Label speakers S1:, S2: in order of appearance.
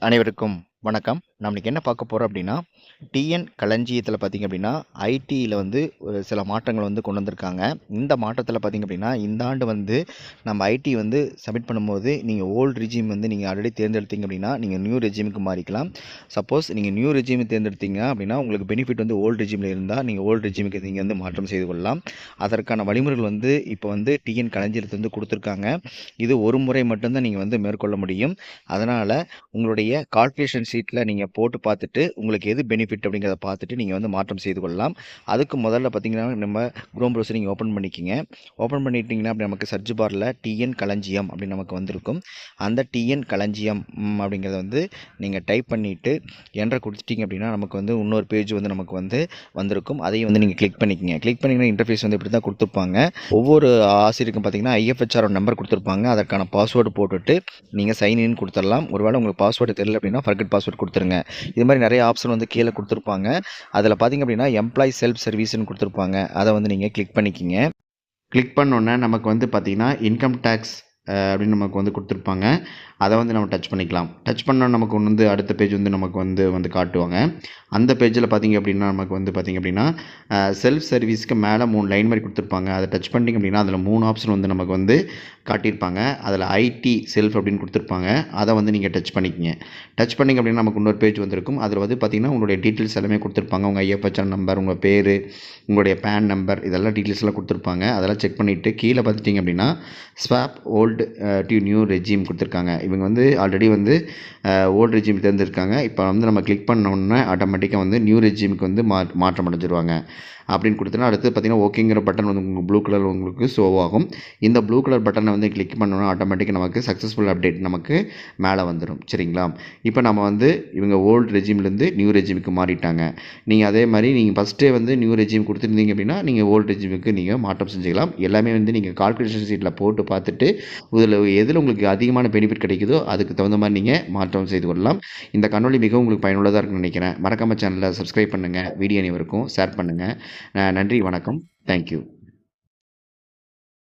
S1: அனைவருக்கும் வணக்கம். நம்ம இன்னைக்கு என்ன பார்க்க போறோம் அப்படின்னா, டிஎன் களஞ்சியத்தில பார்த்தீங்க அப்படின்னா, ஐடியில வந்து ஒரு சில மாற்றங்கள் வந்து கொண்டு வந்திருக்காங்க. இந்த மாற்றத்தில பார்த்தீங்க அப்படின்னா, இந்த ஆண்டு வந்து நம்ம ஐடி வந்து சப்மிட் பண்ணும்போது, நீங்க ஓல்ட் ரெஜிம் வந்து நீங்க ஆல்ரெடி தேர்ந்தெடுத்தீங்க அப்படின்னா, நீங்க நியூ ரெஜிமுக்கு மாறிக்கலாம். சப்போஸ் நீங்க நியூ ரெஜிம் தேர்ந்தெடுத்தீங்க அப்படின்னா, உங்களுக்கு பெனிஃபிட் வந்து ஓல்ட் ரெஜிம்ல இருந்தா, நீங்க ஓல்ட் ரெஜிமுக்கு நீங்க வந்து மாற்றம் செய்து கொள்ளலாம். அதற்கான வழிமுறைகள் வந்து இப்போ வந்து டிஎன் களஞ்சியத்தில வந்து குடுத்துருக்காங்க. இது ஒரு முறை மட்டும் தான் நீங்க வந்து மேற்கொள்ள முடியும். அதனால உங்களுடைய கால்குலேஷன் ஷீட்டில் நீங்கள் போட்டு பார்த்துட்டு உங்களுக்கு எது பெனிஃபிட் அப்படிங்கிறத பார்த்துட்டு நீங்கள் வந்து மாற்றம் செய்து கொள்ளலாம். அதுக்கு முதல்ல பார்த்தீங்கன்னா நம்ம குரோம் ப்ரௌசர் நீங்கள் ஓப்பன் பண்ணிக்கிங்க. ஓப்பன் பண்ணிட்டீங்கன்னா அப்படி நமக்கு சர்ச் பாரில் டிஎன் களஞ்சியம் அப்படின்னு நமக்கு வந்திருக்கும். அந்த டிஎன் களஞ்சியம் அப்படிங்கிறத வந்து நீங்கள் டைப் பண்ணிவிட்டு என்ட்ரை கொடுத்துட்டீங்க அப்படின்னா நமக்கு வந்து இன்னொரு பேஜ் வந்து நமக்கு வந்து வந்திருக்கும். அதையும் வந்து நீங்கள் கிளிக் பண்ணிக்கிங்க. கிளிக் பண்ணிங்கன்னா இன்டர்ஃபேஸ் வந்து இப்படி தான் கொடுத்துருப்பாங்க. ஒவ்வொரு ஆசிரியருக்கும் பார்த்தீங்கன்னா ஐஎஃப்ஹெச்ஆர் நம்பர் கொடுத்துருப்பாங்க. அதற்கான பாஸ்வேர்டு போட்டுட்டு நீங்கள் சைன்இன் கொடுத்துடலாம். ஒருவேளை உங்களுக்கு பாஸ்வேர்டு தெரியல அப்படின்னா ஃபர்கெட் பாஸ்வேர்ட் கொடுத்துருங்க. இது மாதிரி நிறைய ஆப்ஷன் வந்து கீழே கொடுத்துருப்பாங்க. அதில் பார்த்தீங்க அப்படின்னா எம்ப்ளாயி செல்ஃப் சர்வீஸ்னு கொடுத்துருப்பாங்க. அதை வந்து நீங்கள் கிளிக் பண்ணிக்கிங்க. கிளிக் பண்ணோன்னே நமக்கு வந்து பார்த்தீங்கன்னா இன்கம் டேக்ஸ் அப்படின்னு நமக்கு வந்து கொடுத்துருப்பாங்க. அதை வந்து நம்ம டச் பண்ணிக்கலாம். டச் பண்ணால் நமக்கு வந்து அடுத்த பேஜ் வந்து நமக்கு வந்து காட்டுவாங்க. அந்த பேஜில் பார்த்தீங்க அப்படின்னா நமக்கு வந்து பார்த்தீங்க அப்படின்னா செல்ஃப் சர்வீஸ்க்கு மேலே 3 லைன் மாதிரி கொடுத்துருப்பாங்க. அதை டச் பண்ணிங்க அப்படின்னா அதில் 3 ஆப்ஷன் வந்து நமக்கு வந்து காட்டியிருப்பாங்க. அதில் ஐடி செல்ஃப் அப்படின்னு கொடுத்துருப்பாங்க. அதை வந்து நீங்கள் டச் பண்ணிக்கிங்க. டச் பண்ணிங்க அப்படின்னா நமக்கு இன்னொரு பேஜ் வந்திருக்கும். அதில் வந்து பார்த்தீங்கன்னா உங்களுடைய டீட்டெயில்ஸ் எல்லாமே கொடுத்துருப்பாங்க. உங்கள் ஐஎஃப்ஹெச்ஆர் நம்பர், உங்கள் பேர், உங்களுடைய பேன் நம்பர், இதெல்லாம் டீட்டெயில்ஸ்லாம் கொடுத்துருப்பாங்க. அதெல்லாம் செக் பண்ணிவிட்டு கீழே பார்த்துட்டிங்க அப்படின்னா swap old to new regime கொடுத்துருக்காங்க. இவங்க வந்து ஆல்ரெடி வந்து ஓல்டு ரெஜிம் தேர்ந்தெடுக்காங்க. இப்போ வந்து நம்ம கிளிக் பண்ணோன்னே ஆட்டோமேட்டிக்காக வந்து நியூ ரெஜிமுக்கு வந்து மாற்றம் அடைஞ்சிருவாங்க அப்படின்னு கொடுத்தோன்னா அடுத்து பார்த்தீங்கன்னா ஓகேங்கிற பட்டன் வந்து உங்களுக்கு ப்ளூ கலர் உங்களுக்கு ஷோ ஆகும். இந்த ப்ளூ கலர் பட்டனை வந்து கிளிக் பண்ணோன்னா ஆட்டோமேட்டிக்காக நமக்கு சக்ஸஸ்ஃபுல் அப்டேட் நமக்கு மேலே வந்துடும். சரிங்களா? இப்போ நம்ம வந்து இவங்க ஓல்டு ரெஜிம்லேருந்து நியூ ரெஜிமுக்கு மாறிட்டாங்க. நீங்கள் அதே மாதிரி நீங்கள் ஃபஸ்ட்டே வந்து நியூ ரெஜிம் கொடுத்துருந்தீங்க அப்படின்னா நீங்கள் ஓல்டு ரெஜிமுக்கு நீங்கள் மாற்றம் செஞ்சுக்கலாம். எல்லாமே வந்து நீங்கள் கால்குலேஷன் ஷீட்டில் போட்டு பார்த்துட்டு இதில் எதில் உங்களுக்கு அதிகமான பெனிஃபிட் கிடைக்குதோ அதுக்கு தகுந்த மாதிரி நீங்கள் மாற்றம் செய்து கொள்ளலாம். இந்த காணொளி மிகவும் உங்களுக்கு பயனுள்ளதாக இருக்குன்னு நினைக்கிறேன். மறக்காம சேனலை சப்ஸ்கிரைப் பண்ணுங்கள். வீடியோ அனைவருக்கும் ஷேர் பண்ணுங்கள். நன்றி, வணக்கம். தேங்க்யூ.